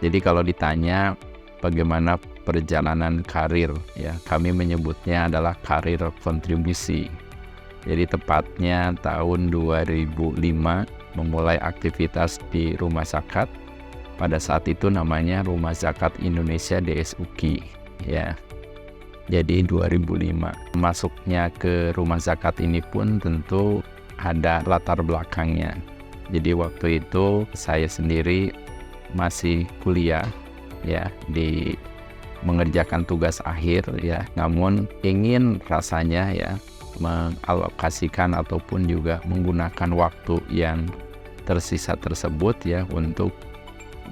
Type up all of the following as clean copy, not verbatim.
Jadi kalau ditanya bagaimana perjalanan karir, ya, kami menyebutnya adalah karir kontribusi. Jadi tepatnya tahun 2005 memulai aktivitas di Rumah Zakat. Pada saat itu namanya Rumah Zakat Indonesia DSUKI, ya. Jadi 2005 masuknya ke Rumah Zakat ini pun tentu ada latar belakangnya. Jadi waktu itu saya sendiri masih kuliah, ya, di mengerjakan tugas akhir, ya, namun ingin rasanya, ya, mengalokasikan ataupun juga menggunakan waktu yang tersisa tersebut, ya, untuk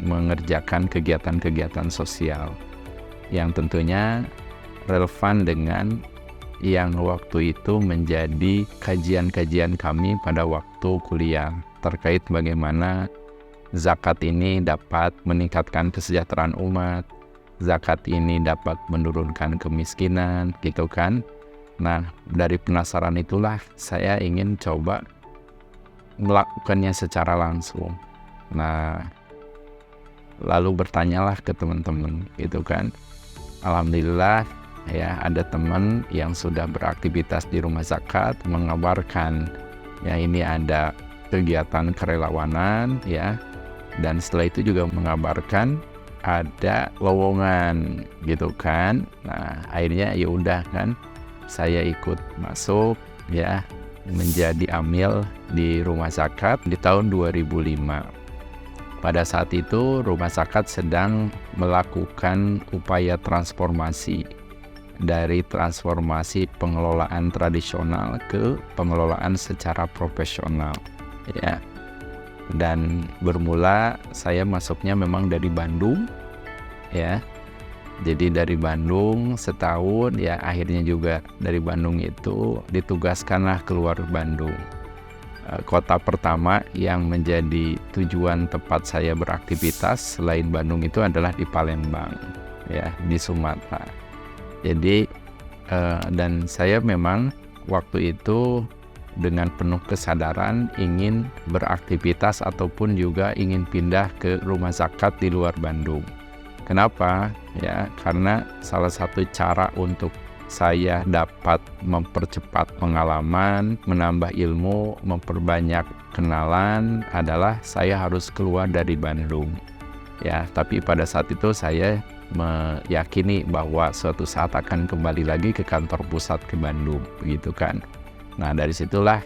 mengerjakan kegiatan-kegiatan sosial yang tentunya relevan dengan yang waktu itu menjadi kajian-kajian kami pada waktu kuliah terkait bagaimana zakat ini dapat meningkatkan kesejahteraan umat, zakat ini dapat menurunkan kemiskinan, gitu kan. Nah, dari penasaran itulah saya ingin coba melakukannya secara langsung. Nah, lalu bertanyalah ke teman-teman, gitu kan. Alhamdulillah, ya, ada teman yang sudah beraktivitas di Rumah Zakat mengabarkan, ya, ini ada kegiatan kerelawanan, ya, dan setelah itu juga mengabarkan ada lowongan, gitu kan. Nah, akhirnya ya udah kan, saya ikut masuk, ya, menjadi amil di Rumah Zakat di tahun 2005. Pada saat itu Rumah Zakat sedang melakukan upaya transformasi dari transformasi pengelolaan tradisional ke pengelolaan secara profesional, ya. Dan bermula saya masuknya memang dari Bandung, ya. Jadi dari Bandung setahun, ya, akhirnya juga dari Bandung itu ditugaskanlah keluar Bandung. Kota pertama yang menjadi tujuan tempat saya beraktivitas selain Bandung itu adalah di Palembang, ya, di Sumatera. Jadi dan saya memang waktu itu dengan penuh kesadaran ingin beraktivitas ataupun juga ingin pindah ke Rumah Zakat di luar Bandung. Kenapa? Ya, karena salah satu cara untuk saya dapat mempercepat pengalaman, menambah ilmu, memperbanyak kenalan adalah saya harus keluar dari Bandung. Ya, tapi pada saat itu saya meyakini bahwa suatu saat akan kembali lagi ke kantor pusat ke Bandung, begitu kan. Nah, dari situlah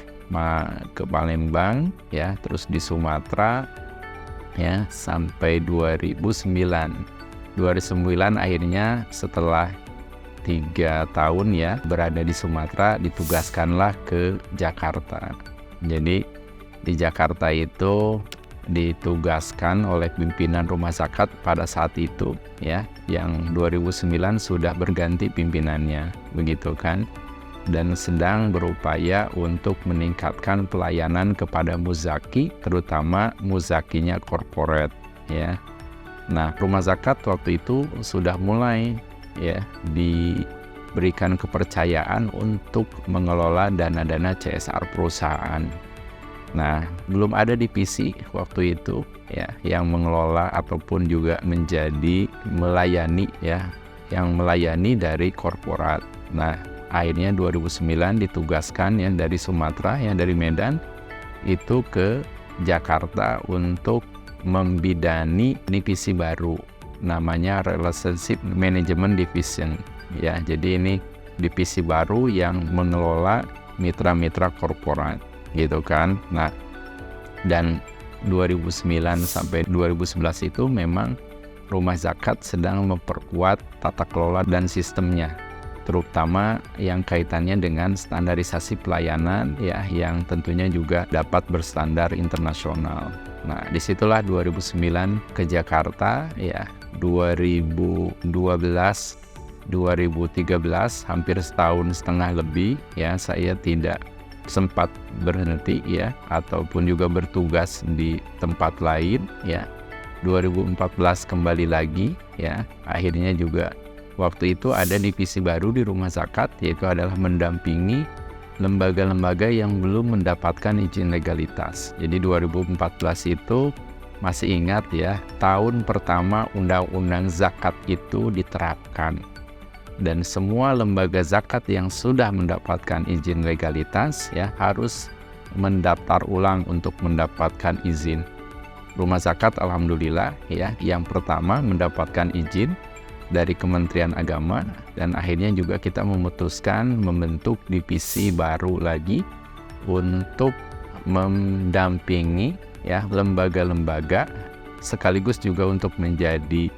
ke Palembang, ya, terus di Sumatera, ya, sampai 2009. 2009 akhirnya setelah 3 tahun, ya, berada di Sumatera, ditugaskanlah ke Jakarta. Jadi di Jakarta itu ditugaskan oleh pimpinan Rumah Zakat pada saat itu, ya, yang 2009 sudah berganti pimpinannya, begitu kan, dan sedang berupaya untuk meningkatkan pelayanan kepada muzaki, terutama muzakinya korporat, ya. Nah, Rumah Zakat waktu itu sudah mulai, ya, diberikan kepercayaan untuk mengelola dana-dana CSR perusahaan. Nah, belum ada divisi waktu itu, ya, yang mengelola ataupun juga menjadi melayani, ya, yang melayani dari korporat. Nah, akhirnya 2009 ditugaskan, ya, dari Sumatera, ya, dari Medan itu ke Jakarta untuk membidani divisi baru namanya Relationship Management Division, ya. Jadi ini divisi baru yang mengelola mitra-mitra korporat, gitu kan. Nah, dan 2009 sampai 2011 itu memang Rumah Zakat sedang memperkuat tata kelola dan sistemnya, terutama yang kaitannya dengan standarisasi pelayanan, ya, yang tentunya juga dapat berstandar internasional. Nah, disitulah 2009 ke Jakarta, ya. 2012, 2013 hampir setahun setengah lebih, ya, saya tidak sempat berhenti, ya, ataupun juga bertugas di tempat lain, ya. 2014 kembali lagi, ya. Akhirnya juga waktu itu ada divisi baru di Rumah Zakat, yaitu adalah mendampingi lembaga-lembaga yang belum mendapatkan izin legalitas. Jadi 2014 itu masih ingat ya, tahun pertama undang-undang zakat itu diterapkan. Dan semua lembaga zakat yang sudah mendapatkan izin legalitas ya harus mendaftar ulang untuk mendapatkan izin. Rumah zakat alhamdulillah ya yang pertama mendapatkan izin dari Kementerian Agama, dan akhirnya juga kita memutuskan membentuk divisi baru lagi untuk mendampingi ya lembaga-lembaga sekaligus juga untuk menjadi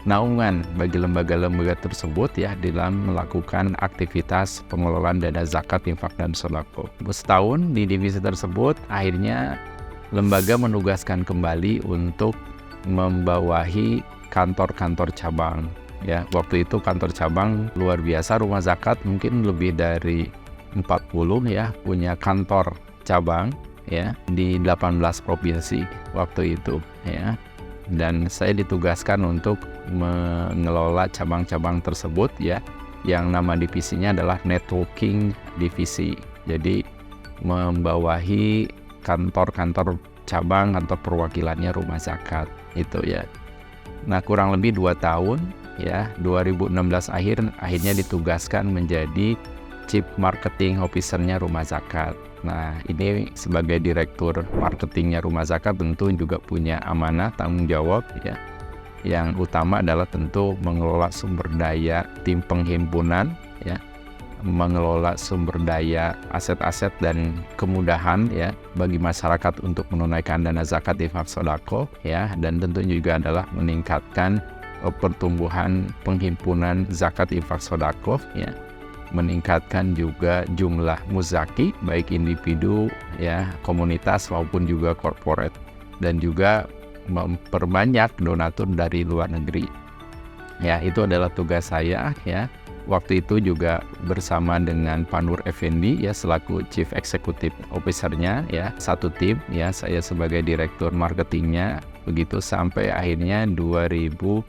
naungan bagi lembaga-lembaga tersebut ya dalam melakukan aktivitas pengelolaan dana zakat, infak, dan sodako. Setahun di divisi tersebut akhirnya lembaga menugaskan kembali untuk membawahi kantor-kantor cabang ya. Waktu itu kantor cabang luar biasa, rumah zakat mungkin lebih dari 40 ya punya kantor cabang ya di 18 provinsi waktu itu ya. Dan saya ditugaskan untuk mengelola cabang-cabang tersebut ya, yang nama divisinya adalah networking divisi. Jadi membawahi kantor-kantor cabang atau perwakilannya rumah zakat itu ya. Nah kurang lebih 2 tahun ya, 2016 akhirnya ditugaskan menjadi Chief Marketing Officer-nya rumah zakat. Nah ini sebagai direktur marketingnya rumah zakat tentu juga punya amanah tanggung jawab ya. Yang utama adalah tentu mengelola sumber daya tim penghimpunan ya, mengelola sumber daya aset-aset dan kemudahan ya bagi masyarakat untuk menunaikan dana zakat, infak, sodako ya, dan tentu juga adalah meningkatkan pertumbuhan penghimpunan zakat, infak, sodako ya, meningkatkan juga jumlah muzaki baik individu ya, komunitas maupun juga corporate, dan juga memperbanyak donatur dari luar negeri ya. Itu adalah tugas saya ya. Waktu itu juga bersama dengan Pak Nur Effendi ya selaku Chief Executive Officer-nya ya, satu tim ya, saya sebagai direktur marketingnya, begitu sampai akhirnya 2022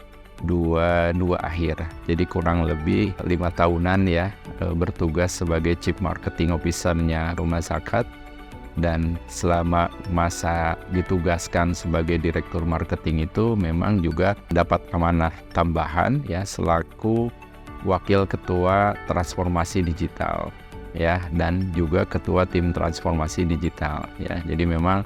akhir. Jadi kurang lebih 5 tahunan ya bertugas sebagai Chief Marketing Officer-nya rumah zakat. Dan selama masa ditugaskan sebagai direktur marketing itu memang juga dapat amanah tambahan ya selaku wakil ketua transformasi digital ya, dan juga ketua tim transformasi digital ya. Jadi memang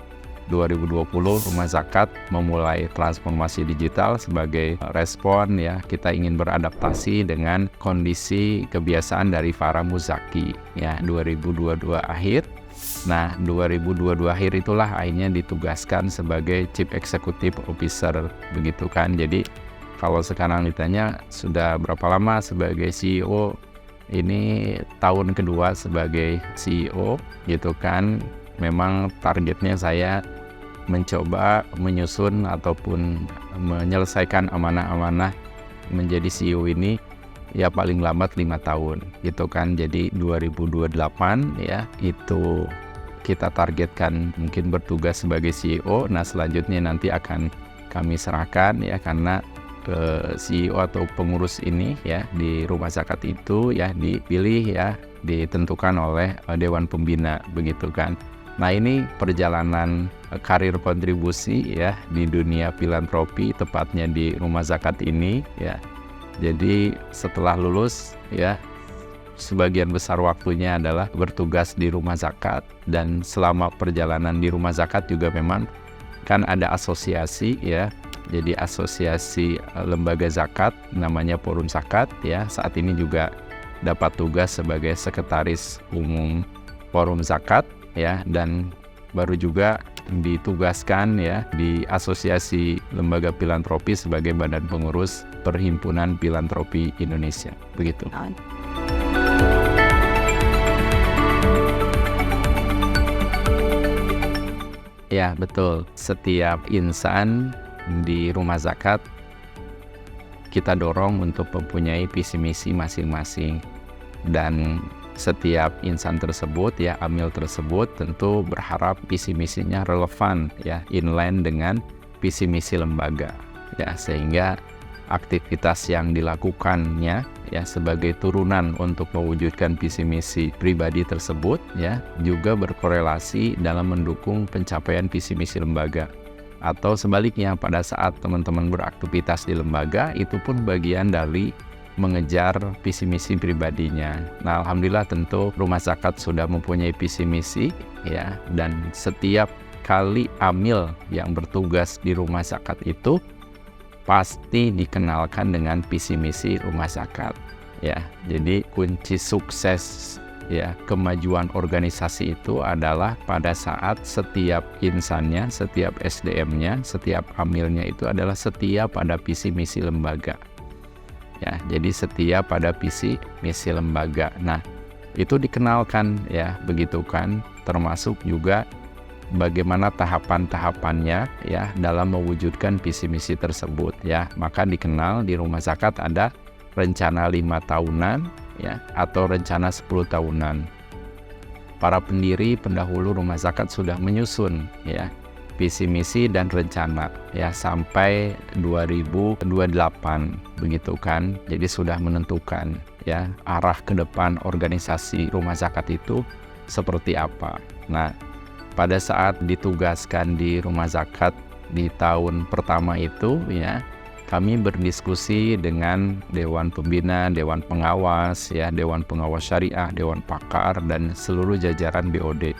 2020 rumah zakat memulai transformasi digital sebagai respon ya, kita ingin beradaptasi dengan kondisi kebiasaan dari para muzaki ya 2022 akhir. Nah 2022 akhir itulah akhirnya ditugaskan sebagai Chief Executive Officer begitu kan. Jadi kalau sekarang ditanya sudah berapa lama sebagai CEO, ini tahun kedua sebagai CEO gitu kan. Memang targetnya saya mencoba menyusun ataupun menyelesaikan amanah-amanah menjadi CEO ini ya paling lambat 5 tahun gitu kan. Jadi 2028 ya itu kita targetkan mungkin bertugas sebagai CEO. Nah selanjutnya nanti akan kami serahkan ya, karena CEO atau pengurus ini ya di rumah zakat itu ya dipilih ya, ditentukan oleh Dewan Pembina begitu kan. Nah ini perjalanan karir kontribusi ya di dunia filantropi, tepatnya di rumah zakat ini ya. Jadi setelah lulus ya sebagian besar waktunya adalah bertugas di rumah zakat, dan selama perjalanan di rumah zakat juga memang kan ada asosiasi ya. Jadi asosiasi lembaga zakat namanya Forum Zakat ya. Saat ini juga dapat tugas sebagai sekretaris umum Forum Zakat ya, dan baru juga ditugaskan ya di Asosiasi Lembaga Filantropi sebagai badan pengurus Perhimpunan Filantropi Indonesia begitu. Ya betul, setiap insan di rumah zakat kita dorong untuk mempunyai visi misi masing-masing, dan setiap insan tersebut ya, amil tersebut tentu berharap visi misinya relevan ya, inline dengan visi misi lembaga ya, sehingga aktivitas yang dilakukannya ya sebagai turunan untuk mewujudkan visi misi pribadi tersebut ya juga berkorelasi dalam mendukung pencapaian visi misi lembaga. Atau sebaliknya, pada saat teman-teman beraktivitas di lembaga, itu pun bagian dari mengejar visi misi pribadinya. Nah, alhamdulillah tentu Rumah Zakat sudah mempunyai visi misi ya, dan setiap kali amil yang bertugas di Rumah Zakat itu pasti dikenalkan dengan visi misi Rumah Zakat ya. Jadi kunci sukses ya kemajuan organisasi itu adalah pada saat setiap insannya, setiap SDM-nya, setiap amilnya itu adalah setia pada visi misi lembaga. Ya, jadi setia pada visi misi lembaga. Nah, itu dikenalkan ya, begitu kan, termasuk juga bagaimana tahapan-tahapannya ya dalam mewujudkan visi misi tersebut ya. Maka dikenal di Rumah Zakat ada rencana 5 tahunan ya, atau rencana 10 tahunan. Para pendiri pendahulu Rumah Zakat sudah menyusun ya visi misi dan rencana ya sampai 2028 begitu kan. Jadi sudah menentukan ya arah ke depan organisasi Rumah Zakat itu seperti apa. Nah, pada saat ditugaskan di Rumah Zakat di tahun pertama itu ya, kami berdiskusi dengan Dewan Pembina, Dewan Pengawas, ya, Dewan Pengawas Syariah, Dewan Pakar, dan seluruh jajaran BOD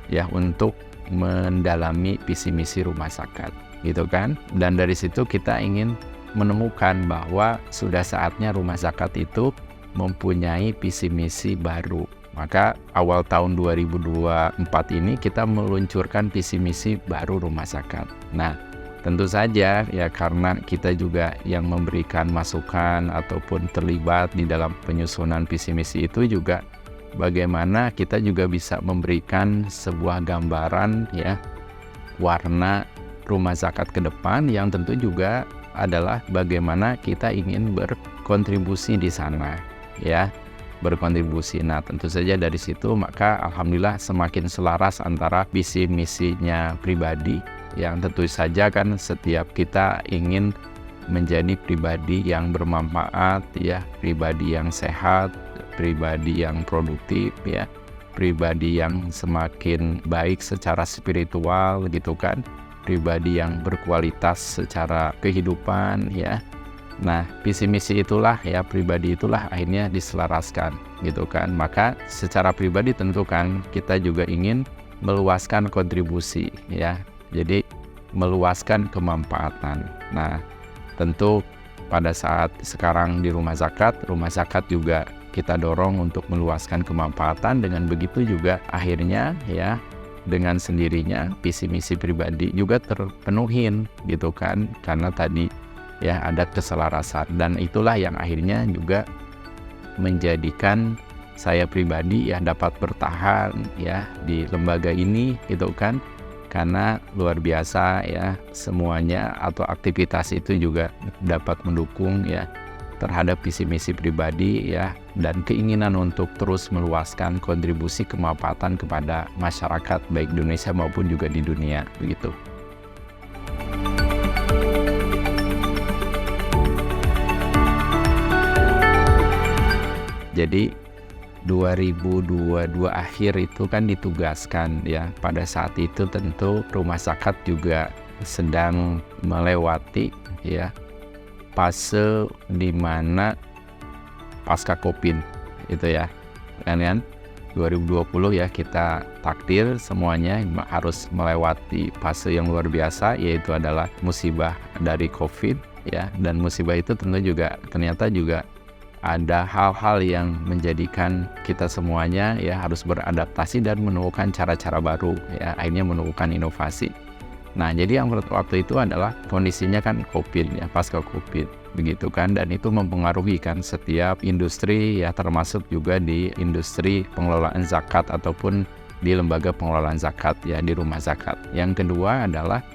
ya untuk mendalami visi misi Rumah Zakat, gitu kan? Dan dari situ kita ingin menemukan bahwa sudah saatnya Rumah Zakat itu mempunyai visi misi baru. Maka awal tahun 2024 ini kita meluncurkan visi misi baru Rumah Zakat. Nah, tentu saja ya karena kita juga yang memberikan masukan ataupun terlibat di dalam penyusunan visi misi itu juga bagaimana kita juga bisa memberikan sebuah gambaran ya warna Rumah Zakat ke depan yang tentu juga adalah bagaimana kita ingin berkontribusi di sana ya, berkontribusi. Nah, tentu saja dari situ maka alhamdulillah semakin selaras antara visi misinya pribadi yang tentu saja kan setiap kita ingin menjadi pribadi yang bermanfaat ya, pribadi yang sehat, pribadi yang produktif ya, pribadi yang semakin baik secara spiritual gitu kan, pribadi yang berkualitas secara kehidupan ya. Nah, visi misi itulah ya, pribadi itulah akhirnya diselaraskan gitu kan. Maka secara pribadi tentu kan kita juga ingin meluaskan kontribusi ya. Jadi meluaskan kemanfaatan. Nah, tentu pada saat sekarang di Rumah Zakat juga kita dorong untuk meluaskan kemanfaatan. Dengan begitu juga akhirnya ya dengan sendirinya visi misi pribadi juga terpenuhin gitu kan, karena tadi ya ada keselarasan. Dan itulah yang akhirnya juga menjadikan saya pribadi ya dapat bertahan ya di lembaga ini gitu kan, karena luar biasa ya semuanya atau aktivitas itu juga dapat mendukung ya terhadap visi misi pribadi ya, dan keinginan untuk terus meluaskan kontribusi kemanfaatan kepada masyarakat baik di Indonesia maupun juga di dunia begitu. Jadi 2022 akhir itu kan ditugaskan ya, pada saat itu tentu Rumah Zakat juga sedang melewati ya fase di mana pasca Covid itu ya kan 2020 ya kita takdir semuanya harus melewati fase yang luar biasa, yaitu adalah musibah dari Covid ya, dan musibah itu tentu juga ternyata juga ada hal-hal yang menjadikan kita semuanya ya harus beradaptasi dan menemukan cara-cara baru ya, akhirnya menemukan inovasi. Nah, jadi yang waktu itu adalah kondisinya kan Covid ya, pasca Covid begitu kan, dan itu mempengaruhi kan setiap industri ya, termasuk juga di industri pengelolaan zakat ataupun di lembaga pengelolaan zakat ya di Rumah Zakat. Yang kedua adalah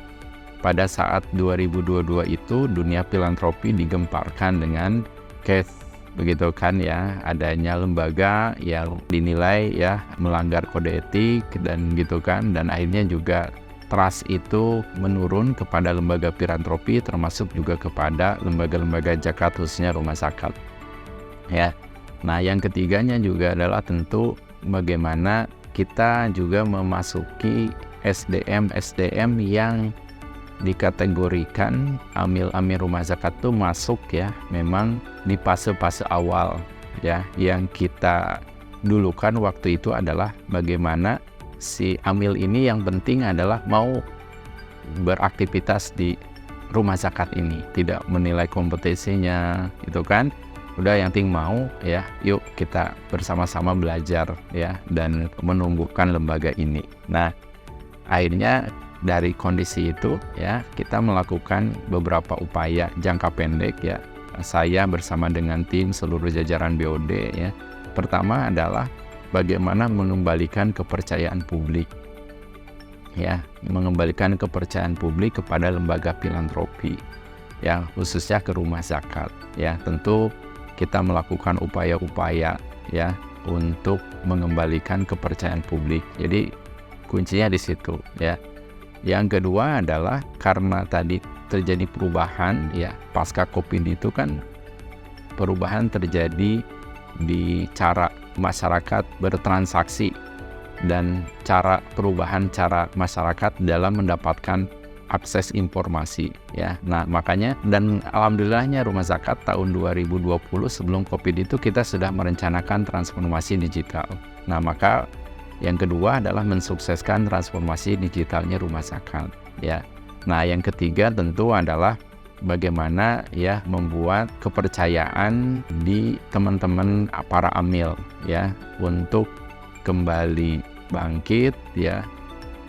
pada saat 2022 itu dunia filantropi digemparkan dengan case begitu kan ya, adanya lembaga yang dinilai ya melanggar kode etik dan gitu kan, dan akhirnya juga trust itu menurun kepada lembaga filantropi termasuk juga kepada lembaga-lembaga zakat khususnya Rumah Zakat ya. Nah, yang ketiganya juga adalah tentu bagaimana kita juga memasuki SDM yang dikategorikan amil-amil rumah zakat itu masuk ya memang di fase-fase awal ya. Yang kita dulukan waktu itu adalah bagaimana si amil ini yang penting adalah mau beraktivitas di rumah zakat ini, tidak menilai kompetisinya gitu kan. Udah yang penting mau ya, yuk kita bersama-sama belajar ya dan menumbuhkan lembaga ini. Nah, akhirnya dari kondisi itu ya kita melakukan beberapa upaya jangka pendek ya. Saya bersama dengan tim seluruh jajaran BOD ya. Pertama adalah bagaimana mengembalikan kepercayaan publik. Ya, mengembalikan kepercayaan publik kepada lembaga filantropi ya, khususnya ke rumah zakat ya. Tentu kita melakukan upaya-upaya ya untuk mengembalikan kepercayaan publik. Jadi kuncinya di situ ya. Yang kedua adalah karena tadi terjadi perubahan ya, pasca Covid itu kan perubahan terjadi di cara masyarakat bertransaksi dan perubahan cara masyarakat dalam mendapatkan akses informasi ya. Nah, makanya dan alhamdulillahnya rumah zakat tahun 2020 sebelum Covid itu kita sudah merencanakan transformasi digital. Nah, maka yang kedua adalah mensukseskan transformasi digitalnya rumah zakat ya. Nah, yang ketiga tentu adalah bagaimana ya membuat kepercayaan di teman-teman para amil ya untuk kembali bangkit ya,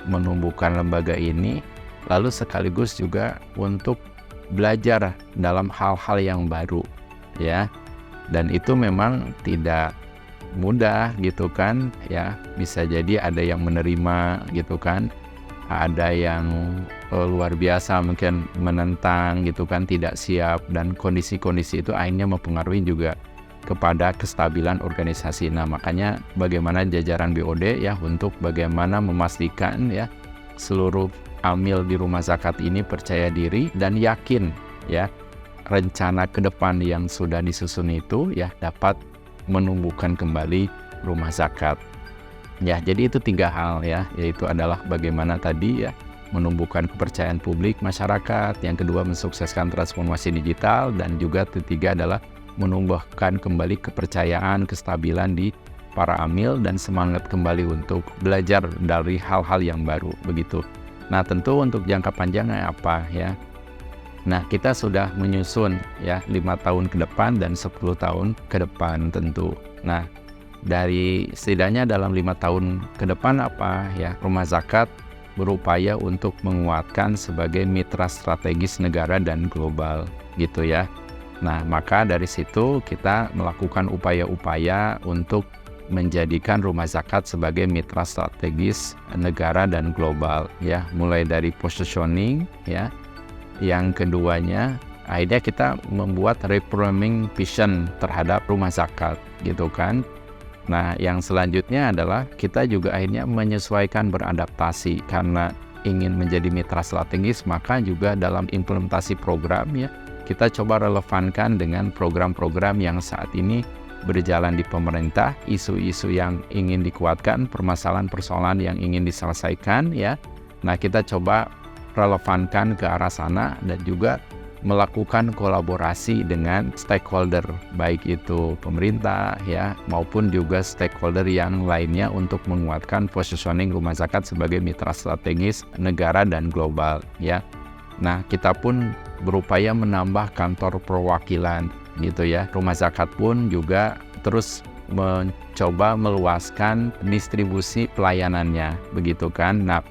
menumbuhkan lembaga ini, lalu sekaligus juga untuk belajar dalam hal-hal yang baru ya. Dan itu memang tidak mudah gitu kan ya, bisa jadi ada yang menerima gitu kan, ada yang luar biasa mungkin menentang gitu kan, tidak siap, dan kondisi-kondisi itu akhirnya mempengaruhi juga kepada kestabilan organisasi. Nah, makanya bagaimana jajaran BOD ya untuk bagaimana memastikan ya seluruh amil di rumah zakat ini percaya diri dan yakin ya rencana ke depan yang sudah disusun itu ya dapat menumbuhkan kembali rumah zakat. Ya, jadi itu 3 hal ya, yaitu adalah bagaimana tadi ya menumbuhkan kepercayaan publik masyarakat, yang kedua mensukseskan transformasi digital, dan juga ketiga adalah menumbuhkan kembali kepercayaan, kestabilan di para amil dan semangat kembali untuk belajar dari hal-hal yang baru begitu. Nah, tentu untuk jangka panjangnya apa ya? Nah, kita sudah menyusun ya 5 tahun ke depan dan 10 tahun ke depan tentu. Nah, dari setidaknya dalam 5 tahun ke depan apa ya, rumah zakat berupaya untuk menguatkan sebagai mitra strategis negara dan global gitu ya. Nah, maka dari situ kita melakukan upaya-upaya untuk menjadikan rumah zakat sebagai mitra strategis negara dan global ya, mulai dari positioning ya. Yang keduanya akhirnya kita membuat reframing vision terhadap rumah zakat gitu kan. Nah, yang selanjutnya adalah kita juga akhirnya menyesuaikan, beradaptasi karena ingin menjadi mitra strategis, maka juga dalam implementasi program ya kita coba relevankan dengan program-program yang saat ini berjalan di pemerintah, isu-isu yang ingin dikuatkan, permasalahan-persoalan yang ingin diselesaikan ya. Nah, kita coba relevankan ke arah sana dan juga melakukan kolaborasi dengan stakeholder, baik itu pemerintah ya maupun juga stakeholder yang lainnya untuk menguatkan positioning rumah zakat sebagai mitra strategis negara dan global ya. Nah, kita pun berupaya menambah kantor perwakilan gitu ya. Rumah zakat pun juga terus mencoba meluaskan distribusi pelayanannya begitu kan. Nah,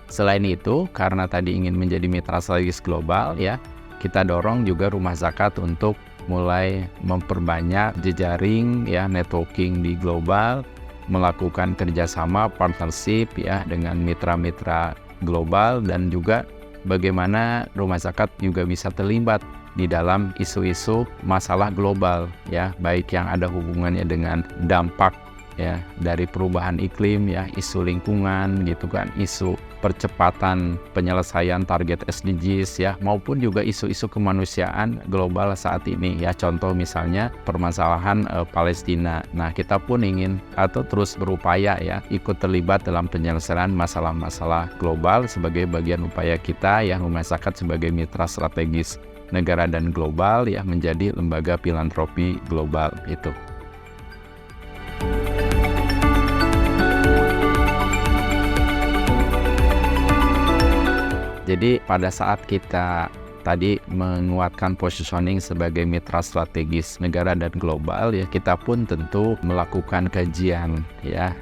selain itu karena tadi ingin menjadi mitra strategis global ya, kita dorong juga rumah zakat untuk mulai memperbanyak jejaring ya, networking di global, melakukan kerjasama partnership ya dengan mitra-mitra global, dan juga bagaimana rumah zakat juga bisa terlibat di dalam isu-isu masalah global ya, baik yang ada hubungannya dengan dampak ya, dari perubahan iklim ya, isu lingkungan gitu kan, isu percepatan penyelesaian target SDGs ya, maupun juga isu-isu kemanusiaan global saat ini ya. Contoh misalnya permasalahan Palestina. Nah, kita pun ingin atau terus berupaya ya ikut terlibat dalam penyelesaian masalah-masalah global sebagai bagian upaya kita yang Rumah Zakat sebagai mitra strategis negara dan global ya, menjadi lembaga filantropi global itu. Jadi pada saat kita tadi menguatkan positioning sebagai mitra strategis negara dan global ya, kita pun tentu melakukan kajian ya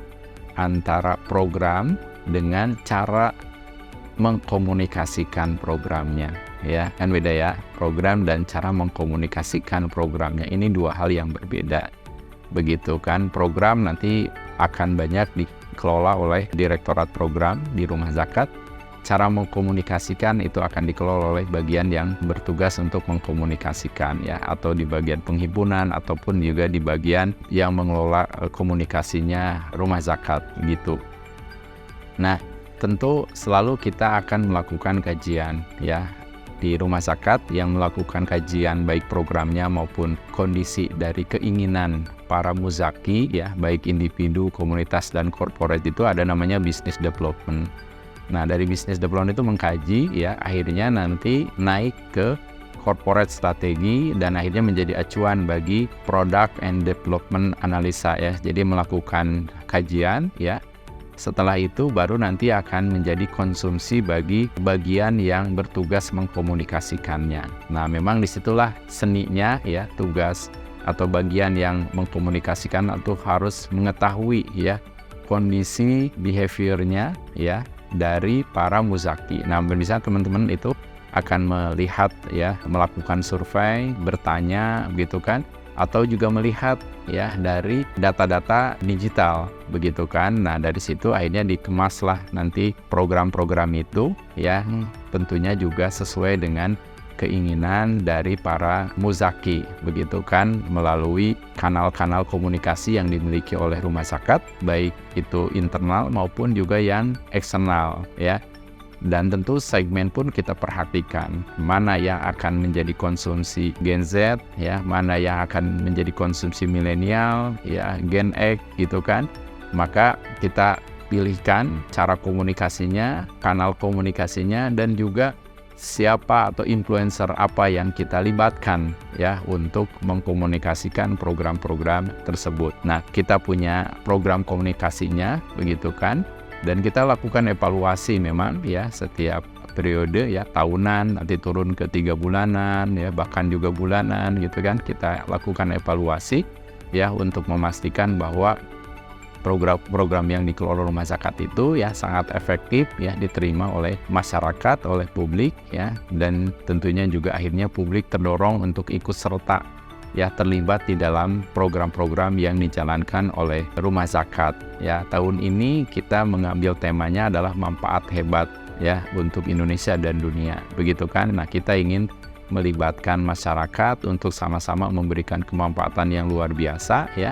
antara program dengan cara mengkomunikasikan programnya ya, kan beda ya, program dan cara mengkomunikasikan programnya ini dua hal yang berbeda. Begitu kan, program nanti akan banyak dikelola oleh direktorat program di Rumah Zakat. Cara mengkomunikasikan itu akan dikelola oleh bagian yang bertugas untuk mengkomunikasikan ya, atau di bagian penghimpunan ataupun juga di bagian yang mengelola komunikasinya Rumah Zakat gitu. Nah, tentu selalu kita akan melakukan kajian ya di Rumah Zakat, yang melakukan kajian baik programnya maupun kondisi dari keinginan para muzaki ya, baik individu, komunitas dan corporate. Itu ada namanya business development. Nah, dari business development itu mengkaji ya, akhirnya nanti naik ke corporate strategi dan akhirnya menjadi acuan bagi product and development analisa ya. Jadi melakukan kajian ya. Setelah itu baru nanti akan menjadi konsumsi bagi bagian yang bertugas mengkomunikasikannya. Nah, memang disitulah seninya ya, tugas atau bagian yang mengkomunikasikan atau harus mengetahui ya kondisi behaviornya ya dari para muzaki. Nah, misalnya teman-teman itu akan melihat ya, melakukan survei, bertanya begitu kan, atau juga melihat ya dari data-data digital begitu kan. Nah, dari situ akhirnya dikemaslah nanti program-program itu ya, tentunya juga sesuai dengan keinginan dari para muzaki begitu kan, melalui kanal-kanal komunikasi yang dimiliki oleh Rumah Zakat, baik itu internal maupun juga yang eksternal ya. Dan tentu segmen pun kita perhatikan, mana yang akan menjadi konsumsi Gen Z ya, mana yang akan menjadi konsumsi milenial ya, Gen X gitu kan. Maka kita pilihkan cara komunikasinya, kanal komunikasinya, dan juga siapa atau influencer apa yang kita libatkan ya untuk mengkomunikasikan program-program tersebut. Nah, kita punya program komunikasinya begitu kan, dan kita lakukan evaluasi memang ya setiap periode ya, tahunan, nanti turun ke 3 bulanan ya, bahkan juga bulanan gitu kan. Kita lakukan evaluasi ya untuk memastikan bahwa program-program yang dikelola Rumah Zakat itu ya sangat efektif ya, diterima oleh masyarakat, oleh publik ya, dan tentunya juga akhirnya publik terdorong untuk ikut serta ya, terlibat di dalam program-program yang dijalankan oleh Rumah Zakat ya. Tahun ini kita mengambil temanya adalah manfaat hebat ya untuk Indonesia dan dunia begitu kan. Nah, kita ingin melibatkan masyarakat untuk sama-sama memberikan kemanfaatan yang luar biasa ya,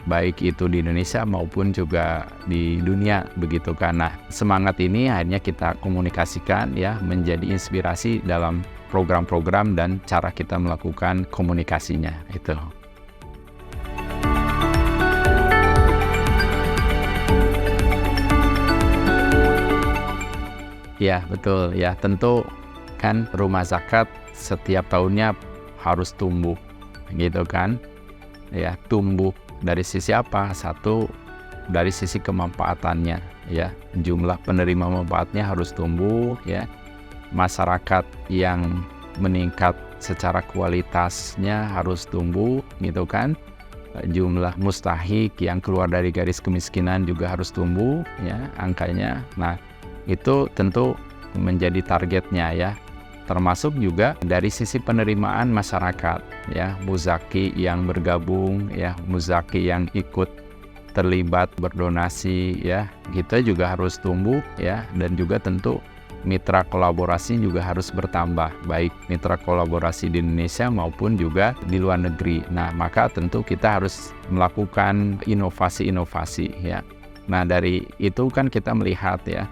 baik itu di Indonesia maupun juga di dunia begitu kan. Nah, semangat ini akhirnya kita komunikasikan ya, menjadi inspirasi dalam program-program dan cara kita melakukan komunikasinya itu. Ya, betul ya, tentu kan Rumah Zakat setiap tahunnya harus tumbuh gitu kan ya. Tumbuh dari sisi apa? Satu, dari sisi kemanfaatannya ya, jumlah penerima manfaatnya harus tumbuh ya, masyarakat yang meningkat secara kualitasnya harus tumbuh gitu kan, jumlah mustahik yang keluar dari garis kemiskinan juga harus tumbuh ya angkanya. Nah, itu tentu menjadi targetnya ya, termasuk juga dari sisi penerimaan masyarakat ya, muzaki yang bergabung ya, muzaki yang ikut terlibat berdonasi ya, kita juga harus tumbuh ya, dan juga tentu mitra kolaborasi juga harus bertambah, baik mitra kolaborasi di Indonesia maupun juga di luar negeri. Nah, maka tentu kita harus melakukan inovasi-inovasi ya. Nah, dari itu kan kita melihat ya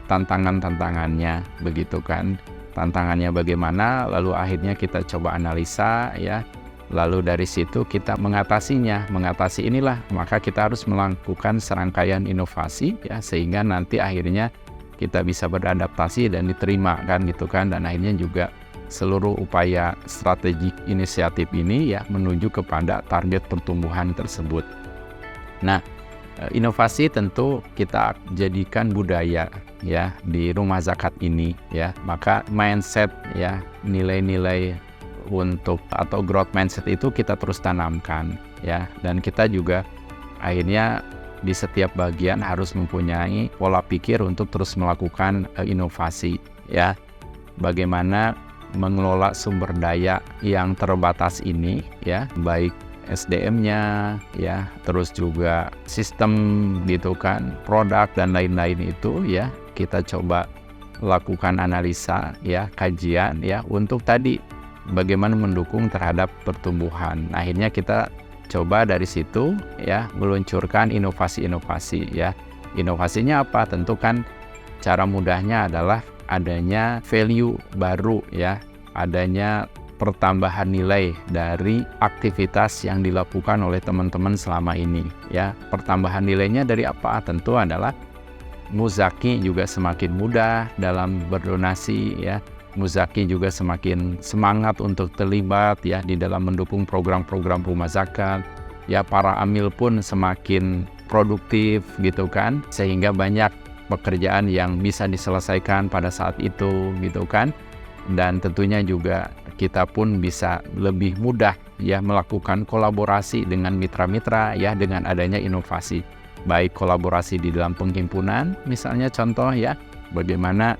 tantangan-tantangannya, begitu kan. Tantangannya bagaimana, lalu akhirnya kita coba analisa ya. Lalu dari situ kita mengatasinya. Mengatasi inilah, maka kita harus melakukan serangkaian inovasi ya, sehingga nanti akhirnya kita bisa beradaptasi dan diterima kan gitu kan, dan akhirnya juga seluruh upaya strategik inisiatif ini ya menuju kepada target pertumbuhan tersebut. Nah, inovasi tentu kita jadikan budaya ya di rumah zakat ini ya. Maka mindset ya, nilai-nilai untuk atau growth mindset itu kita terus tanamkan ya, dan kita juga akhirnya di setiap bagian harus mempunyai pola pikir untuk terus melakukan inovasi ya. Bagaimana mengelola sumber daya yang terbatas ini ya, baik SDM-nya ya, terus juga sistem gitu kan, produk dan lain-lain itu ya, kita coba lakukan analisa ya, kajian ya, untuk tadi bagaimana mendukung terhadap pertumbuhan. Nah, akhirnya kita coba dari situ ya meluncurkan inovasi-inovasi ya. Inovasinya apa? Tentu kan cara mudahnya adalah adanya value baru ya, adanya pertambahan nilai dari aktivitas yang dilakukan oleh teman-teman selama ini ya. Pertambahan nilainya dari apa? Tentu adalah muzaki juga semakin mudah dalam berdonasi ya. Muzaki juga semakin semangat untuk terlibat ya di dalam mendukung program-program rumah zakat. Ya, para amil pun semakin produktif gitu kan, sehingga banyak pekerjaan yang bisa diselesaikan pada saat itu gitu kan. Dan tentunya juga kita pun bisa lebih mudah ya melakukan kolaborasi dengan mitra-mitra ya, dengan adanya inovasi. Baik kolaborasi di dalam penghimpunan, misalnya contoh ya, bagaimana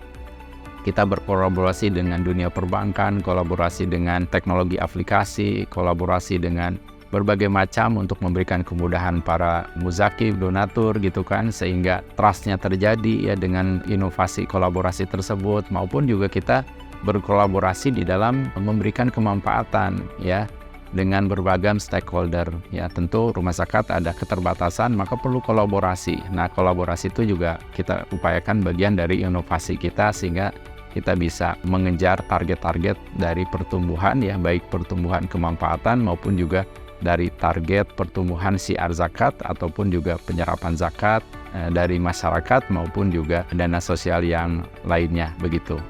kita berkolaborasi dengan dunia perbankan, kolaborasi dengan teknologi aplikasi, kolaborasi dengan berbagai macam untuk memberikan kemudahan para muzaki, donatur gitu kan, sehingga trust-nya terjadi ya dengan inovasi kolaborasi tersebut, maupun juga kita berkolaborasi di dalam memberikan kemanfaatan ya dengan berbagai stakeholder ya. Tentu rumah zakat ada keterbatasan, maka perlu kolaborasi. Nah, kolaborasi itu juga kita upayakan bagian dari inovasi kita, sehingga kita bisa mengejar target-target dari pertumbuhan ya, baik pertumbuhan kemanfaatan maupun juga dari target pertumbuhan siar zakat ataupun juga penyerapan zakat dari masyarakat maupun juga dana sosial yang lainnya begitu.